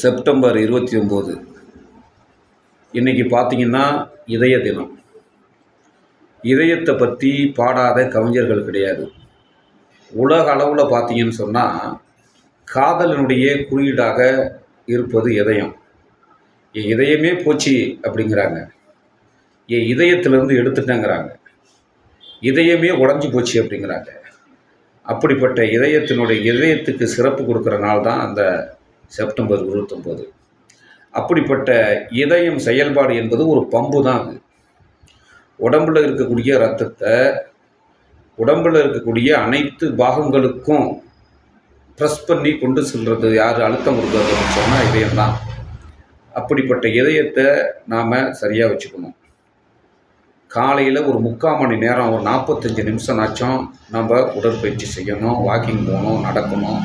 September 29 இன்றைக்கி பார்த்திங்கன்னா இதய தினம். இதயத்தை பற்றி பாடாத கவிஞர்கள் கிடையாது. உலக அளவில் பார்த்திங்கன்னு சொன்னால் காதலினுடைய குறியீடாக இருப்பது இதயம். என் இதயமே போச்சு அப்படிங்கிறாங்க, என் இதயத்திலேருந்து எடுத்துட்டேங்கிறாங்க, இதயமே உடஞ்சி போச்சு அப்படிங்கிறாங்க. அப்படிப்பட்ட இதயத்துக்கு சிறப்பு கொடுக்குற நாள் தான் அந்த செப்டம்பர் 29. அப்படிப்பட்ட இதயம் செயல்பாடு என்பது ஒரு பம்பு தான். அது உடம்பில் இருக்கக்கூடிய இரத்தத்தை உடம்பில் இருக்கக்கூடிய அனைத்து பாகங்களுக்கும் ப்ரெஸ் பண்ணி கொண்டு செல்வது யார், அழுத்தம் கொடுக்குறதுன்னு சொன்னால் இதயம்தான். அப்படிப்பட்ட இதயத்தை நாம் சரியாக வச்சுக்கணும். காலையில் ஒரு 3/4 மணி நேரம், ஒரு 45 நிமிஷம் ஆச்சும் நம்ம உடற்பயிற்சி செய்யணும், வாக்கிங் போகணும், நடக்கணும்.